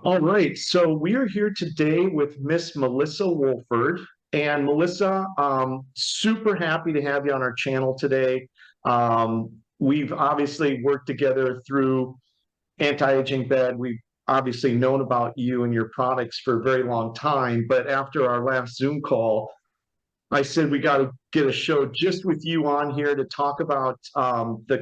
All right, so we are here today with Miss Melissa Wolford. And Melissa, super happy to have you on our channel today. We've obviously worked together through anti-aging bed. We've obviously known about you and your products for a very long time. But after our last Zoom call, I said we got to get a show just with you on here to talk about the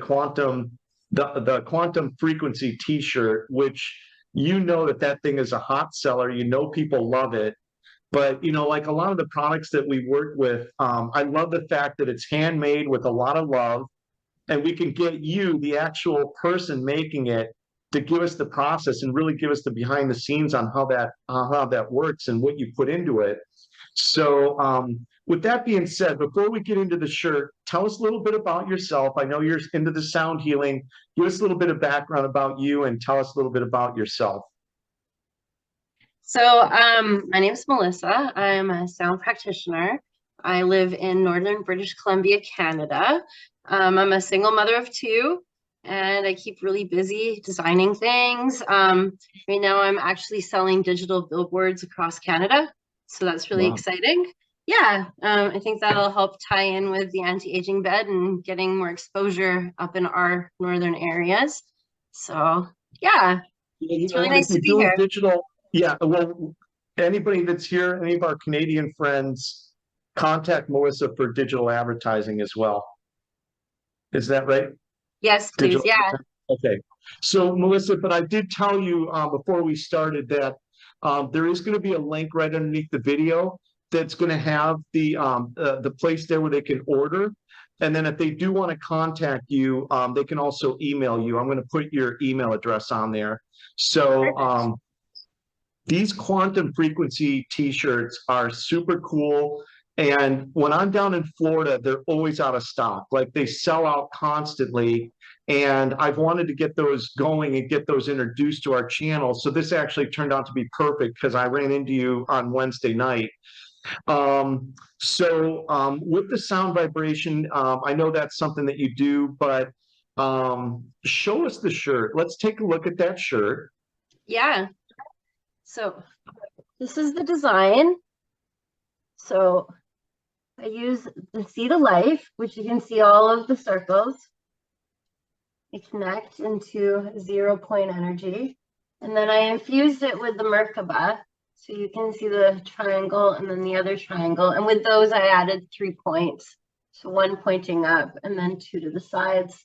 quantum frequency T-shirt, which you know that thing is a hot seller. You know people love it, but like a lot of the products that we work with, I love the fact that it's handmade with a lot of love, and we can get you, the actual person making it, to give us the process and really give us the behind the scenes on how that works and what you put into it. So, with that being said, before we get into the shirt, tell us a little bit about yourself. I know you're into the sound healing. Give us a little bit of background about you and tell us a little bit about yourself. My name is Melissa. I'm a sound practitioner. I live in northern British Columbia, Canada. I'm a single mother of two, and I keep really busy designing things. Right now, I'm actually selling digital billboards across Canada, so that's really Wow. exciting. Yeah, I think that'll help tie in with the anti-aging bed and getting more exposure up in our northern areas. So, yeah, it's really And if nice to you're be doing here. digital, yeah, well, anybody that's here, any of our Canadian friends, contact Melissa for digital advertising as well. Is that right? Yes, please. Digital. Yeah. Okay. So, Melissa, but I did tell you before we started that there is going to be a link right underneath the video that's going to have the place there where they can order. And then if they do want to contact you, they can also email you. I'm going to put your email address on there. So Perfect. these quantum frequency t-shirts are super cool. And when I'm down in Florida, they're always out of stock. Like they sell out constantly. And I've wanted to get those going and get those introduced to our channel. So this actually turned out to be perfect because I ran into you on Wednesday night. With the sound vibration, I know that's something that you do, but show us the shirt. Let's take a look at that shirt. Yeah. So this is the design. So I use the seed of life, which you can see all of the circles. I connect into 0 point energy. And then I infused it with the Merkaba. So you can see the triangle and then the other triangle. And with those, I added 3 points. So one pointing up and then two to the sides.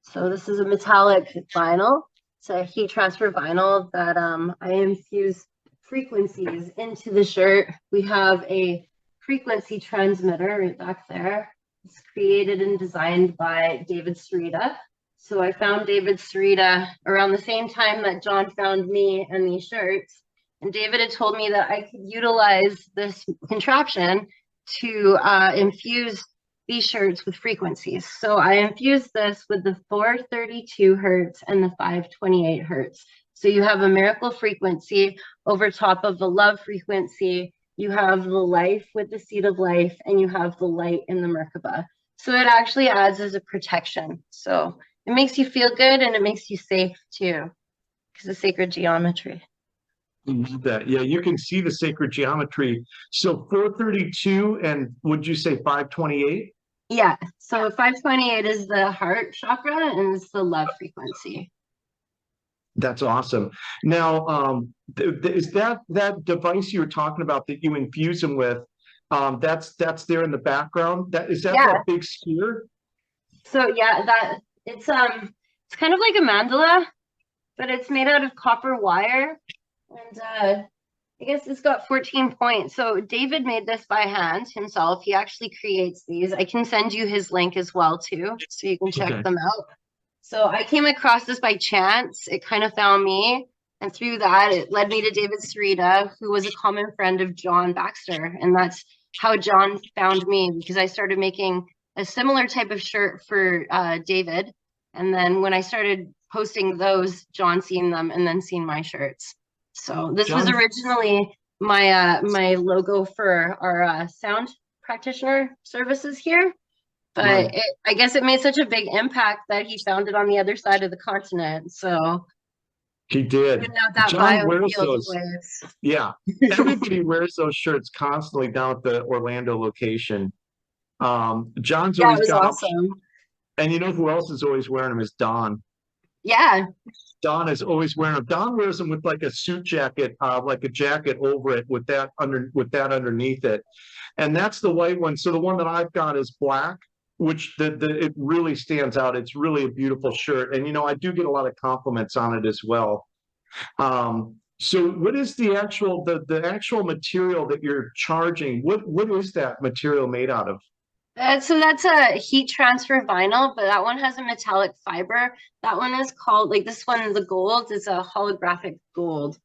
So this is a metallic vinyl. It's a heat transfer vinyl that I infuse frequencies into the shirt. We have a frequency transmitter right back there. It's created and designed by David Sarita. So I found David Sarita around the same time that John found me and these shirts. And David had told me that I could utilize this contraption to infuse these shirts with frequencies. So I infused this with the 432 hertz and the 528 hertz. So you have a miracle frequency over top of the love frequency. You have the life with the seed of life, and you have the light in the Merkaba. So it actually adds as a protection. So it makes you feel good and it makes you safe too, because of sacred geometry. That, yeah, you can see the sacred geometry. So 432 and would you say 528? Yeah, so 528 is the heart chakra and it's the love frequency. That's awesome. Now, is that device you were talking about that you infuse them with? That's there in the background. That Yeah, big sphere? so yeah, that it's kind of like a mandala, but it's made out of copper wire. And I guess it's got 14 points. So David made this by hand himself. He actually creates these. I can send you his link as well too, so you can check Okay. them out. So I came across this by chance. It kind of found me. And through that, it led me to David Sarita, who was a common friend of John Baxter. And that's how John found me, because I started making a similar type of shirt for David. And then when I started posting those, John seen them and then seen my shirts. So this was John, originally my logo for our sound practitioner services here. right. But I guess it made such a big impact that he found it on the other side of the continent. So He did. Putting out that John wears biofield those. waves. Yeah, everybody wears those shirts constantly down at the Orlando location. John's Yeah, it always was got them, awesome. and you know who else is always wearing them is Don. Yeah. Don is always wearing them. Don wears them with like a suit jacket, like a jacket over it with that underneath it. And that's the white one. So the one that I've got is black, which it really stands out. It's really a beautiful shirt. And you know, I do get a lot of compliments on it as well. So what is the actual material that you're charging? What is that material made out of? So that's a heat transfer vinyl, but that one has a metallic fiber. That one is called, like this one, the gold is a holographic gold.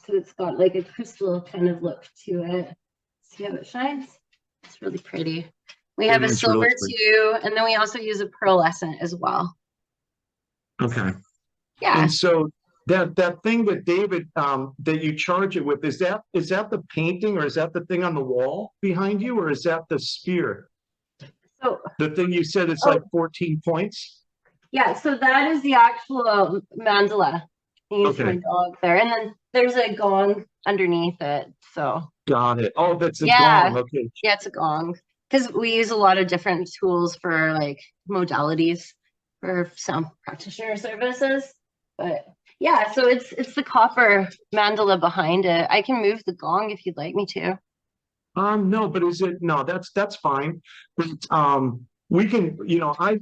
So it's got like a crystal kind of look to it. See how it shines? It's really pretty. We have a It's silver really pretty. too, and then we also use a pearlescent as well. Okay. And Yeah. so that thing that David that you charge it with, is that the painting or is that the thing on the wall behind you, or is that the spear? So, The thing you said it's oh, like 14 points? yeah, so that is the actual mandala I used for my Okay, dog there. And then there's a gong underneath it. So got it. Oh, that's a yeah, gong. Okay. yeah, it's a gong. Because we use a lot of different tools for like modalities for sound practitioner services. But yeah, so it's the copper mandala behind it. I can move the gong if you'd like me to. No, but is it no, that's fine. But we can, you know, I've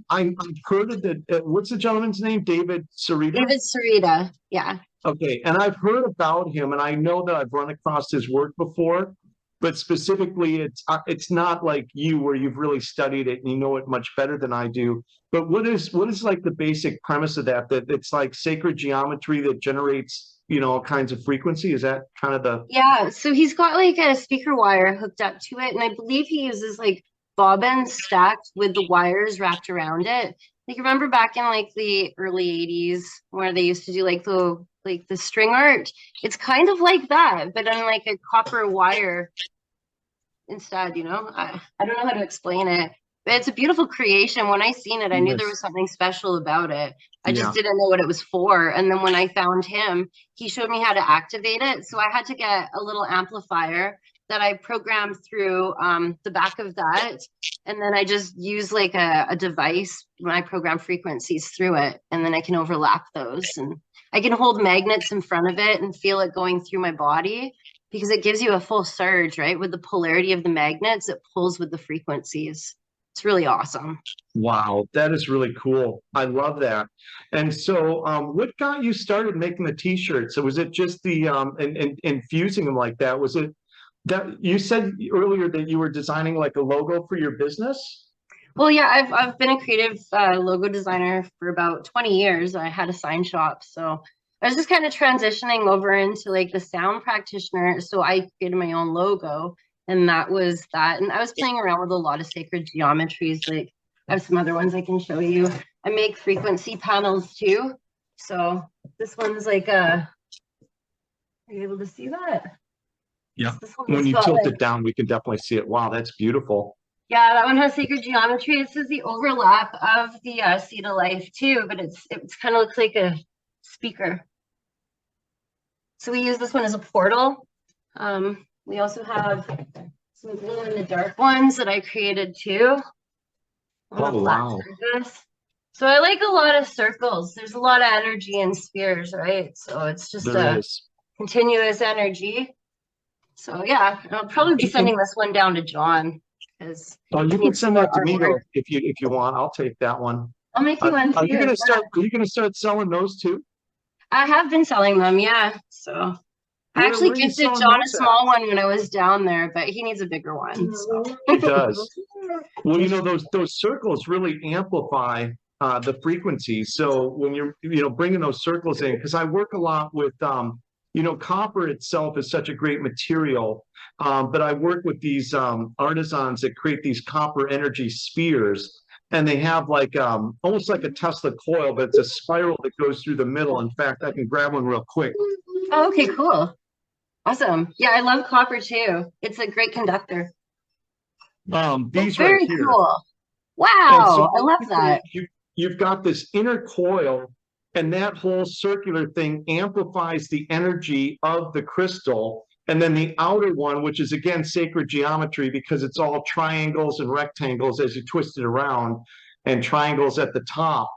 heard of the what's the gentleman's name? David Sarita? David Sarita. Yeah. Okay, and I've heard about him, and I know that I've run across his work before, but specifically, it's not like you where you've really studied it and you know it much better than I do. But what is like the basic premise of that? That it's like sacred geometry that generates, you know, all kinds of frequency. Is that kind of the Yeah, so he's got like a speaker wire hooked up to it, and I believe he uses like bobbins stacked with the wires wrapped around it. Like remember back in like the early 80s where they used to do like the string art? It's kind of like that, but on like a copper wire instead, you know? I don't know how to explain it, but it's a beautiful creation. When I seen it, I knew there yes? was something special about it. I just Yeah. didn't know what it was for. And then when I found him, he showed me how to activate it. So I had to get a little amplifier that I programmed through the back of that. And then I just use like a device when I program frequencies through it. And then I can overlap those. And I can hold magnets in front of it and feel it going through my body because it gives you a full surge, right? With the polarity of the magnets, it pulls with the frequencies. It's really awesome. Wow, that is really cool. I love that. And so, what got you started making the t-shirts? So was it just the and infusing them like that? Was it that you said earlier that you were designing like a logo for your business? Well, yeah, I've been a creative logo designer for about 20 years. I had a sign shop, so I was just kind of transitioning over into like the sound practitioner. So I created my own logo, and that was that. And I was playing around with a lot of sacred geometries. Like I have some other ones I can show you. I make frequency panels too. So this one's like a. Are you able to see that? Yeah. This one When has you got tilt like it down, we can definitely see it. Wow, that's beautiful. yeah, that one has sacred geometry. This is the overlap of the Seed of Life too, but it's kind of looks like a speaker. So we use this one as a portal. We also have some glow in the dark ones that I created too on a Oh, flat wow. surface. So I like a lot of circles. There's a lot of energy in spheres, right? So it's just There a is. continuous energy. So yeah, I'll probably be And, sending this one down to John because oh, he you can needs some send more that to me artwork. though, if you want. I'll take that one. I'll make you one Are too. you gonna Yeah. start? Are you gonna start selling those too? I have been selling them, yeah. So I Where actually are you gifted selling John a those at? small one when I was down there, but he needs a bigger one. So He does. Well, you know, those circles really amplify the frequency. So when you're, you know, bringing those circles in, because I work a lot with, you know, copper itself is such a great material, but I work with these artisans that create these copper energy spheres, and they have like almost like a Tesla coil, but it's a spiral that goes through the middle. In fact, I can grab one real quick. oh, okay, cool. Awesome. Yeah, I love copper too. It's a great conductor. Oh, These right very here. cool. And so Wow, I love basically, that. you've got this inner coil, and that whole circular thing amplifies the energy of the crystal. And then the outer one, which is again sacred geometry because it's all triangles and rectangles as you twist it around, and triangles at the top.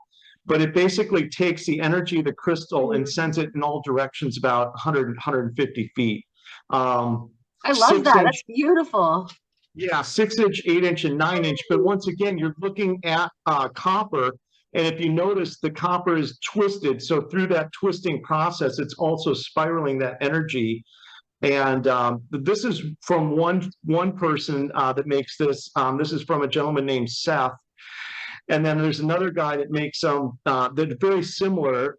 But it basically takes the energy of the crystal and sends it in all directions about 100, 150 feet. I love Six that. inch, That's beautiful. yeah, 6 inch, 8 inch, and 9 inch. But once again, you're looking at copper. And if you notice, the copper is twisted. So through that twisting process, it's also spiraling that energy. And this is from one person that makes this. This is from a gentleman named Seth. And then there's another guy that makes them that are very similar,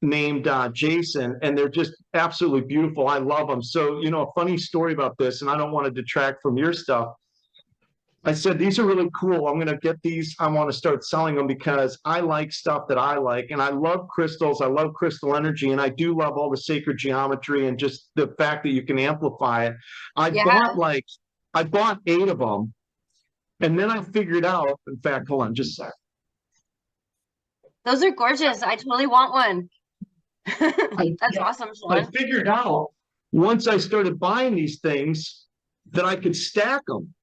named Jason, and they're just absolutely beautiful. I love them. So, you know, a funny story about this, and I don't want to detract from your stuff. I said, these are really cool. I'm going to get these. I want to start selling them because I like stuff that I like. And I love crystals. I love crystal energy. And I do love all the sacred geometry and just the fact that you can amplify it. I bought 8 of them. And then I figured out, in fact, hold on just a sec. Those are gorgeous. I totally want one. That's awesome, I Sean. figured out once I started buying these things that I could stack them.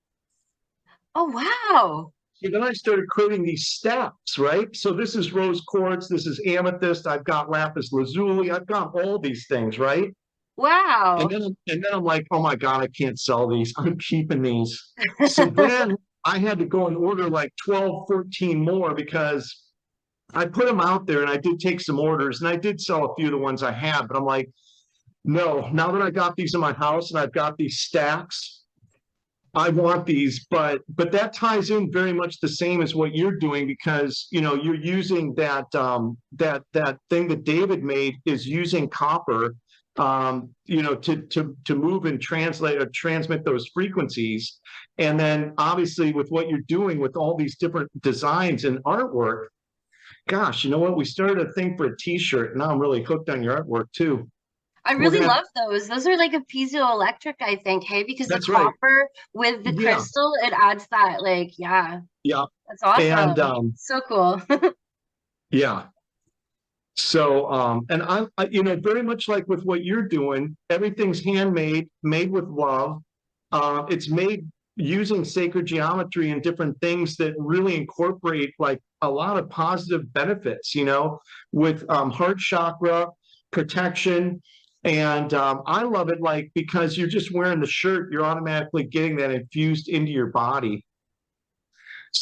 Oh, wow. So then I started creating these stacks, right? So this is rose quartz, this is amethyst, I've got lapis lazuli, I've got all these things, right? Wow. And then I'm like, oh my God, I can't sell these. I'm keeping these. So then I had to go and order like 12, 14 more because I put them out there and I did take some orders and I did sell a few of the ones I had, but I'm like, no, now that I got these in my house and I've got these stacks, I want these, but that ties in very much the same as what you're doing because you know you're using that that thing that David made is using copper, you know, to move and translate or transmit those frequencies, and then obviously with what you're doing with all these different designs and artwork, gosh, you know what? We started a thing for a T-shirt, and now I'm really hooked on your artwork too. I We're really gonna. love those. Those are like a piezoelectric, I think, hey, because the That's right. copper with the Yeah, crystal, it adds that, like, yeah, yeah, that's and awesome. So cool. yeah. So, and you know, very much like with what you're doing, everything's handmade, made with love. It's made using sacred geometry and different things that really incorporate like a lot of positive benefits, you know, with heart chakra protection. And I love it like because you're just wearing the shirt, you're automatically getting that infused into your body.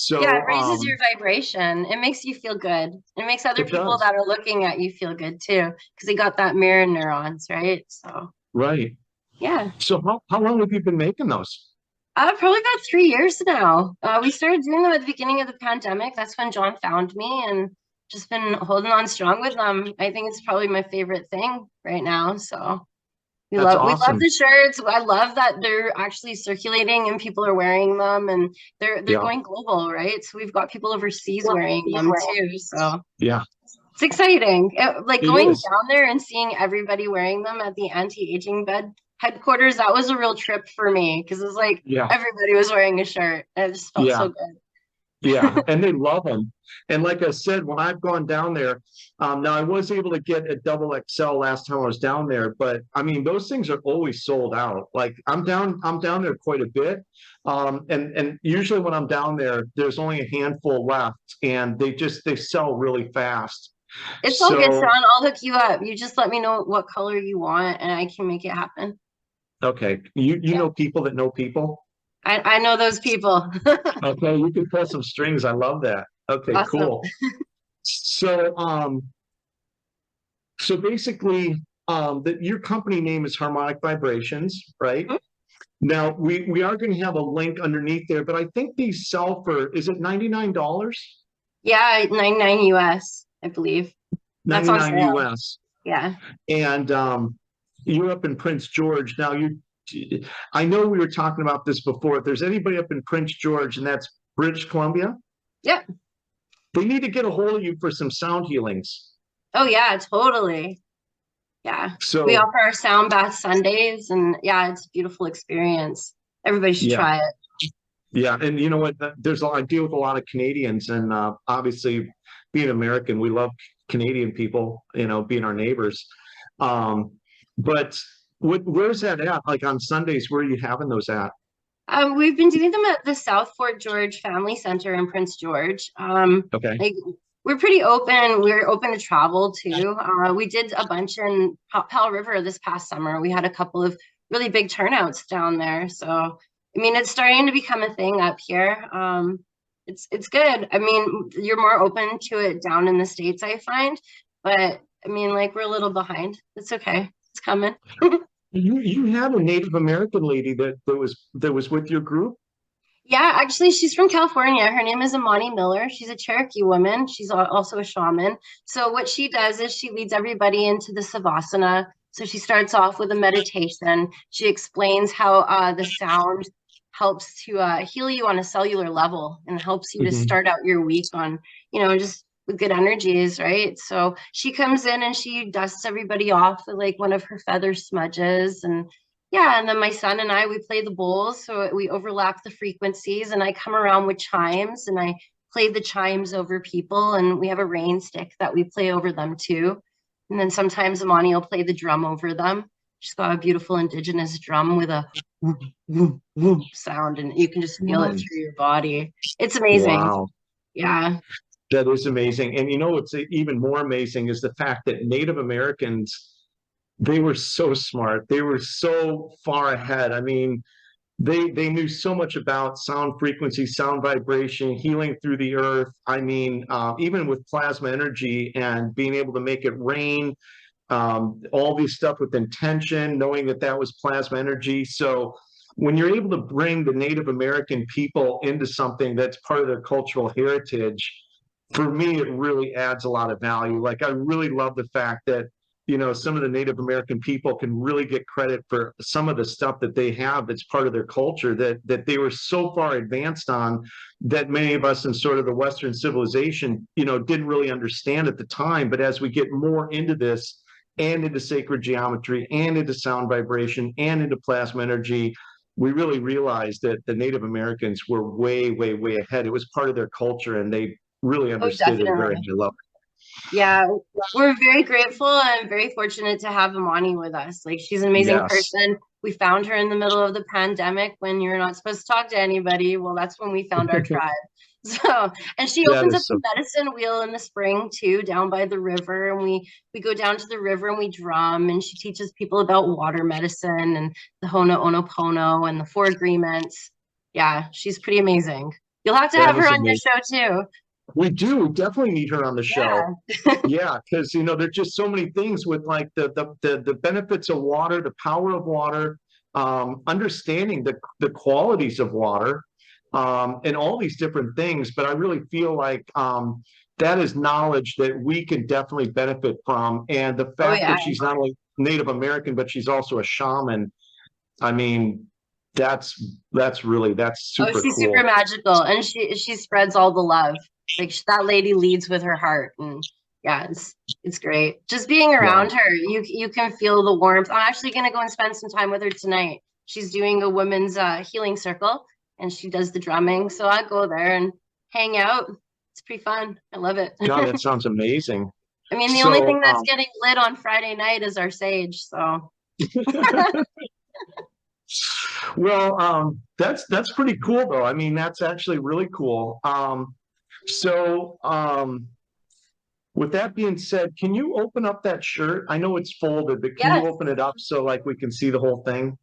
Yeah, it So raises your vibration. It makes you feel good. It makes other it people does. that are looking at you feel good too, because they got that mirror neurons, right? So, Right. yeah. So how long have you been making those? Probably about 3 years now. We started doing them at the beginning of the pandemic. That's when John found me and just been holding on strong with them. I think it's probably my favorite thing right now. So That's we love awesome. the shirts. I love that they're actually circulating and people are wearing them and they're Yeah. going global, right? So we've got people overseas wearing them too. So Yeah. it's exciting. Like It going is. down there and seeing everybody wearing them at the anti-aging bed headquarters, that was a real trip for me because it was like Yeah. everybody was wearing a shirt and it just felt Yeah. so good. Yeah. And they love them. And like I said, when I've gone down there, now I was able to get a double XL last time I was down there, but I mean, those things are always sold out. Like I'm down there quite a bit. And usually when I'm down there, there's only a handful left and they sell really fast. It's all good, So, Sean. I'll hook you up. You just let me know what color you want and I can make it happen. okay. You Yeah. know people that know people. I know those people. Okay, you can pull some strings. I love that. Okay, Awesome. cool. So, so basically, that your company name is Harmonic Vibrations, right? Now we are going to have a link underneath there, but I think these sell for is it $99? Yeah, 99 US, I believe. That's on 99 sale. US. Yeah. And you're up in Prince George. Now I know we were talking about this before. If there's anybody up in Prince George and that's British Columbia, Yep. they need to get a hold of you for some sound healings. Oh yeah, totally. Yeah. We So offer our sound bath Sundays and yeah, it's a beautiful experience. Everybody should yeah, try it. yeah, and you know what? I deal with a lot of Canadians, and obviously, being American, we love Canadian people, being our neighbors. But where's that at? Like on Sundays, where are you having those at? We've been doing them at the South Fort George Family Center in Prince George. Okay. Like we're pretty open. We're open to travel too. We did a bunch in Pell River this past summer. We had a couple of really big turnouts down there. So, I mean, it's starting to become a thing up here. It's good. I mean, you're more open to it down in the States, I find. But I mean, like we're a little behind. It's okay. It's coming. You had a Native American lady that was with your group? Yeah, actually, she's from California. Her name is Amani Miller. She's a Cherokee woman. She's also a shaman. So what she does is she leads everybody into the Savasana. So she starts off with a meditation. She explains how the sound helps to heal you on a cellular level and helps you to Hmm. start out your week on, just with good energies, right? So she comes in and she dusts everybody off with like one of her feather smudges, and yeah, and then my son and I, we play the bowls, so we overlap the frequencies, and I come around with chimes and I play the chimes over people, and we have a rain stick that we play over them too. And then sometimes Amani will play the drum over them. She's got a beautiful indigenous drum with a whoop, whoop, whoop sound, and you can just feel it Wow. through your body. It's amazing. Wow. Yeah. That is amazing. And what's even more amazing is the fact that Native Americans, they were so smart. They were so far ahead. I mean, they knew so much about sound frequency, sound vibration, healing through the earth. I mean, even with plasma energy and being able to make it rain, all these stuff with intention, knowing that that was plasma energy. So when you're able to bring the Native American people into something that's part of their cultural heritage, for me, it really adds a lot of value. Like, I really love the fact that, some of the Native American people can really get credit for some of the stuff that they have that's part of their culture that they were so far advanced on that many of us in sort of the Western civilization, didn't really understand at the time. But as we get more into this and into sacred geometry and into sound vibration and into plasma energy, we really realized that the Native Americans were way, way, way ahead. It was part of their culture, and they really Oh, understood it at a very definitely. high level. Yeah, we're very grateful and very fortunate to have Amani with us. Like, she's an amazing Yes, person. We found her in the middle of the pandemic when you're not supposed to talk to anybody. Well, that's when we found our tribe. So, and she that opens up is the so. medicine wheel in the spring too, down by the river. And we go down to the river and we drum. And she teaches people about water medicine and the Ho'oponopono and the four agreements. Yeah, she's pretty amazing. You'll have to That have her is on your amazing. show too. We do definitely need her on the show. Yeah. Yeah, because there's just so many things with like the benefits of water, the power of water, understanding the qualities of water, and all these different things. But I really feel like that is knowledge that we can definitely benefit from. And the Oh fact yeah. that she's not only Native American, but she's also a shaman. I mean, that's Oh, super she's super cool. magical, and she spreads all the love. Like that lady leads with her heart, and yeah, it's great. Just being Wow. around her, you can feel the warmth. I'm actually gonna go and spend some time with her tonight. She's doing a women's healing circle, and she does the drumming. So I go there and hang out. It's pretty fun. I love it. God, that sounds amazing. I mean, the only So, thing that's getting lit on Friday night is our sage. So well, that's pretty cool though. I mean, that's actually really cool. So, with that being said, can you open up that shirt? I know it's folded, but can you yes, open it up so like we can see the whole thing?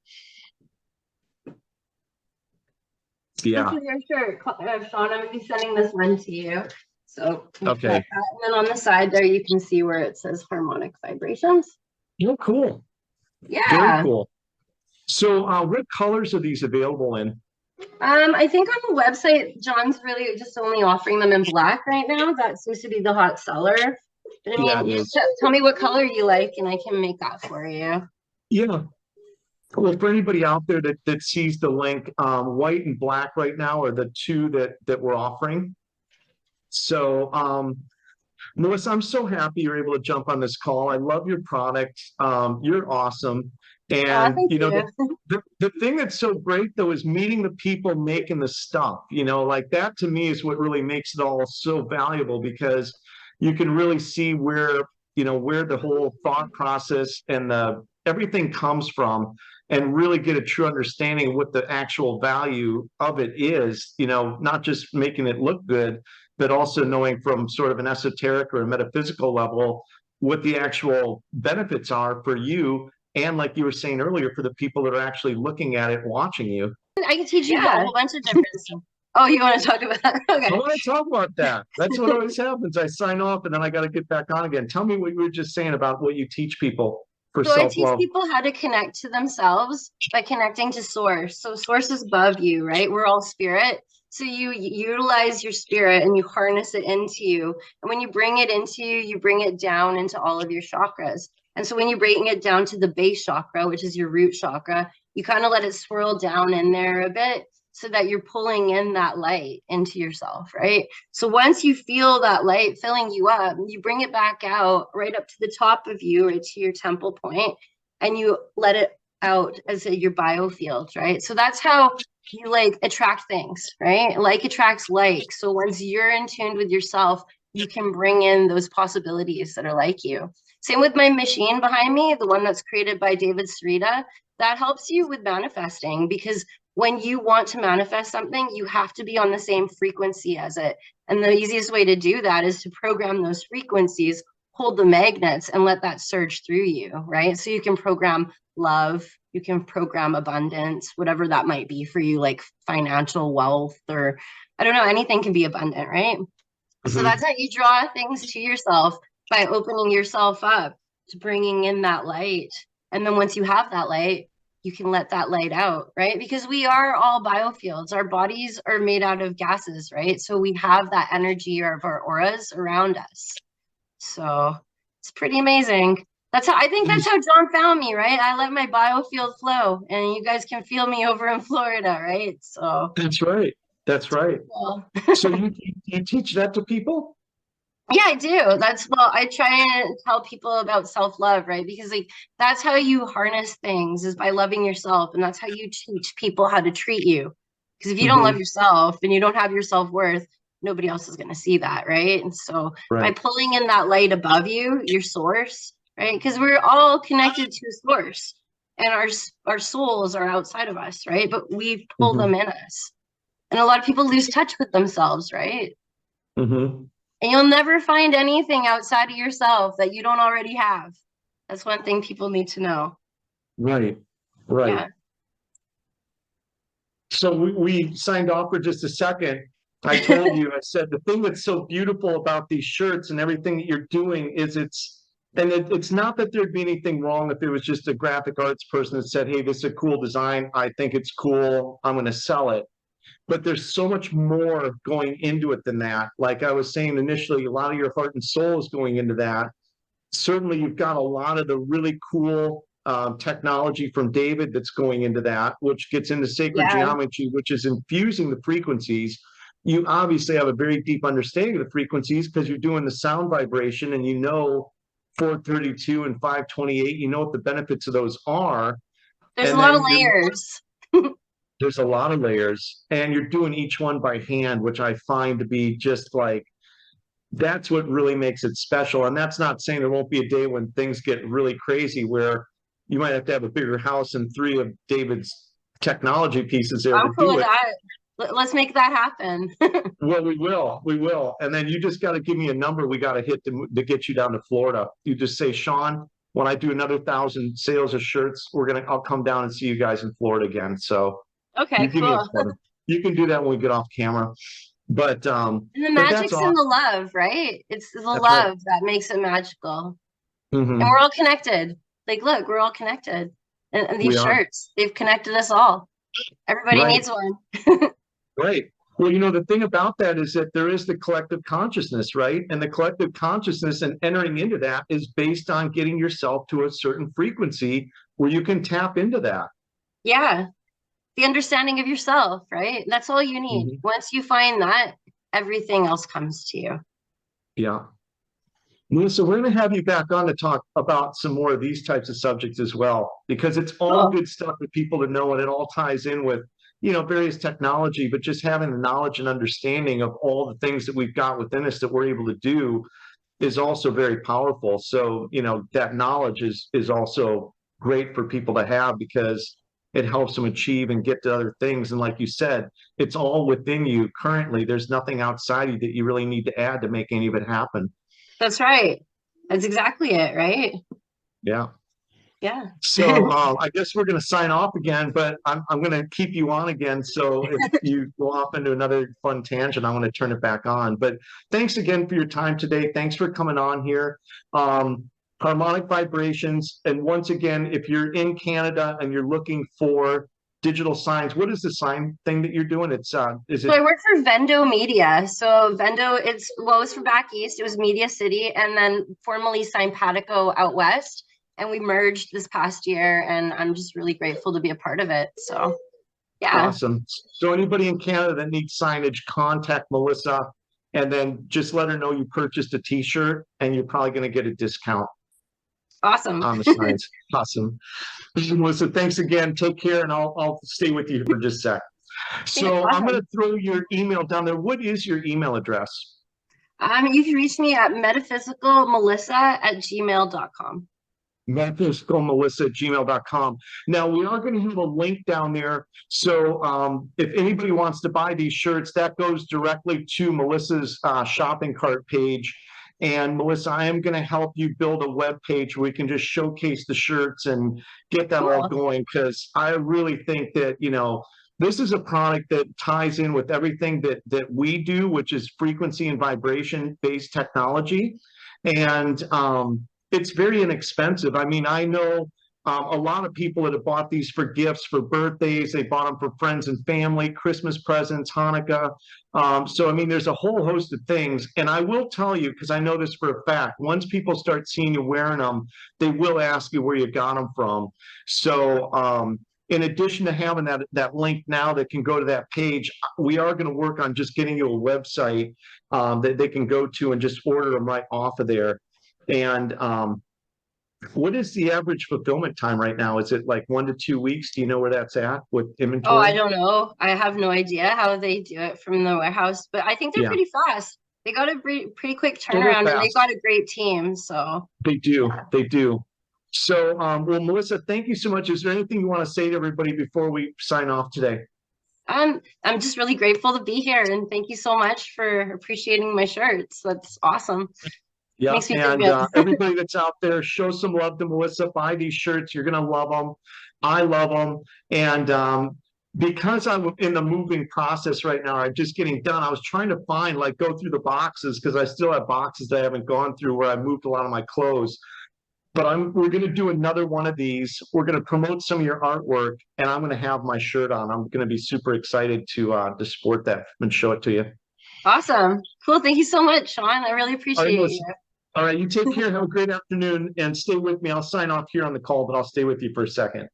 this Yeah. is your shirt, Sean. I'm gonna be sending this one to you. So we'll put Okay. that. And then on the side there, you can see where it says harmonic vibrations. Oh, cool. Very Yeah. cool. So, what colors are these available in? I think on the website, John's really just only offering them in black right now. That seems to be the hot seller. But I Yeah, mean, it just is. tell me what color you like, and I can make that for you. Yeah. Well, for anybody out there that sees the link, white and black right now are the two that we're offering. So, Melissa, I'm so happy you're able to jump on this call. I love your product. You're awesome. Oh, And thank you. the thing that's so great though is meeting the people making the stuff. Like that to me is what really makes it all so valuable because you can really see where, where the whole thought process and everything comes from, and really get a true understanding of what the actual value of it is, not just making it look good, but also knowing from sort of an esoteric or a metaphysical level what the actual benefits are for you. And like you were saying earlier, for the people that are actually looking at it, watching you. I can teach you a whole bunch of different stuff. Oh, you want to talk about that? Okay. I want to talk about that. That's what always happens. I sign off and then I got to get back on again. Tell me what you were just saying about what you teach people for So I teach self-love. people how to connect to themselves by connecting to source. So source is above you, right? We're all spirit. So you utilize your spirit and you harness it into you. And when you bring it into you, you bring it down into all of your chakras. And so when you bring it down to the base chakra, which is your root chakra, you kind of let it swirl down in there a bit so that you're pulling in that light into yourself, right? So once you feel that light filling you up, you bring it back out right up to the top of you, right to your temple point, and you let it out as your biofield, right? So that's how you like attract things, right? Like attracts like. So once you're in tune with yourself, you can bring in those possibilities that are like you. Same with my machine behind me, the one that's created by David Sarita. That helps you with manifesting, because when you want to manifest something, you have to be on the same frequency as it. And the easiest way to do that is to program those frequencies, hold the magnets, and let that surge through you, right? So you can program love, you can program abundance, whatever that might be for you, like financial wealth, or I don't know, anything can be abundant, right? Mm-hmm. So that's how you draw things to yourself, by opening yourself up to bringing in that light. And then once you have that light, you can let that light out, right? Because we are all biofields. Our bodies are made out of gases, right? So we have that energy of our auras around us. So it's pretty amazing. That's how I think that's how John found me, right? I let my biofield flow, and you guys can feel me over in Florida, right? So that's right. That's right. Cool. So you teach that to people? Yeah, I do. I try and tell people about self-love, right? Because like that's how you harness things, is by loving yourself. And that's how you teach people how to treat you. Because if you don't love yourself and you don't have your self-worth, nobody else is going to see that, right? And so by pulling in that light above you, your source, right? Because we're all connected to a source, and our souls are outside of us, right? But we pull them in us. And a lot of people lose touch with themselves, right? And you'll never find anything outside of yourself that you don't already have. That's one thing people need to know. Right. Yeah. So we signed off for just a second. I told you, I said, the thing that's so beautiful about these shirts and everything that you're doing is it's not that there'd be anything wrong if it was just a graphic arts person that said, hey, this is a cool design. I think it's cool. I'm going to sell it. But there's so much more going into it than that. Like I was saying initially, a lot of your heart and soul is going into that. Certainly, you've got a lot of the really cool technology from David that's going into that, which gets into sacred geometry, which is infusing the frequencies. You obviously have a very deep understanding of the frequencies because you're doing the sound vibration, and 432 and 528, you know what the benefits of those are. There's a lot of layers. There's a lot of layers, and you're doing each one by hand, which I find to be just like, that's what really makes it special. And that's not saying there won't be a day when things get really crazy where you might have to have a bigger house and 3 of David's technology pieces there to do it. Let's make that happen. Well, we will. And then you just got to give me a number we got to hit to get you down to Florida. You just say, Sean, when I do another 1,000 sales of shirts, I'll come down and see you guys in Florida again. So okay, cool. You can do that when we get off camera. But and the magic's in the love, right? It's the love that makes it magical. And we're all connected. Like, look, we're all connected. And these shirts, they've connected us all. Everybody needs one. Right. Well, the thing about that is that there is the collective consciousness, right? And the collective consciousness and entering into that is based on getting yourself to a certain frequency where you can tap into that. Yeah. The understanding of yourself, right? That's all you need. Once you find that, everything else comes to you. Yeah. Melissa, we're going to have you back on to talk about some more of these types of subjects as well, because it's all good stuff for people to know, and it all ties in with, various technology, but just having the knowledge and understanding of all the things that we've got within us that we're able to do. is also very powerful. So, that knowledge is also great for people to have because it helps them achieve and get to other things. And like you said, it's all within you currently. There's nothing outside you that you really need to add to make any of it happen. That's right. That's exactly it, right? Yeah. Yeah. So I guess we're going to sign off again, but I'm going to keep you on again. So if you go off into another fun tangent, I'm going to turn it back on. But thanks again for your time today. Thanks for coming on here. Harmonic vibrations. And once again, if you're in Canada and you're looking for digital signs, what is the sign thing that you're doing? Is So it I work for Vendo Media. So Vendo, it was for back east. It was Media City, and then formerly Simpatico out west. And we merged this past year, and I'm just really grateful to be a part of it. So yeah, awesome? So anybody in Canada that needs signage, contact Melissa and then just let her know you purchased a t-shirt and you're probably going to get a discount awesome. on the signs. Awesome. Melissa, thanks again. Take care, and I'll stay with you for just a sec. Yeah, So I'm going awesome. to throw your email down there. What is your email address? You can reach me at metaphysicalmelissa@gmail.com. Metaphysicalmelissa@gmail.com. Now, we are going to have a link down there. So if anybody wants to buy these shirts, that goes directly to Melissa's shopping cart page. And Melissa, I am going to help you build a web page where we can just showcase the shirts and get that all Cool. going, because I really think that, this is a product that ties in with everything that we do, which is frequency and vibration based technology. And it's very inexpensive. I mean, I know a lot of people that have bought these for gifts, for birthdays. They bought them for friends and family, Christmas presents, Hanukkah. So, I mean, there's a whole host of things. And I will tell you, because I know this for a fact, once people start seeing you wearing them, they will ask you where you got them from. So, in addition to having that link now that can go to that page, we are going to work on just getting you a website that they can go to and just order them right off of there. And what is the average fulfillment time right now? Is it like 1 to 2 weeks? Do you know where that's at with Oh, I inventory? don't know. I have no idea how they do it from the warehouse, but I think they're Yeah, pretty fast. They got a pretty quick so they're turnaround, and they fast. got a great team. So They do. yeah. They do. So, well, Melissa, thank you so much. Is there anything you want to say to everybody before we sign off today? I'm just really grateful to be here, and thank you so much for appreciating my shirts. That's awesome. Yeah, Makes me feel and good. everybody that's out there, show some love to Melissa. Buy these shirts. You're going to love them. I love them. And because I'm in the moving process right now, I'm just getting done. I was trying to find, like, go through the boxes because I still have boxes that I haven't gone through where I moved a lot of my clothes. But we're going to do another one of these. We're going to promote some of your artwork, and I'm going to have my shirt on. I'm going to be super excited to sport that and show it to you. Awesome. Cool. Thank you so much, Sean. I really All right, appreciate Melissa. you. All right, you take care. Have a great afternoon, and stay with me. I'll sign off here on the call, but I'll stay with you for a second.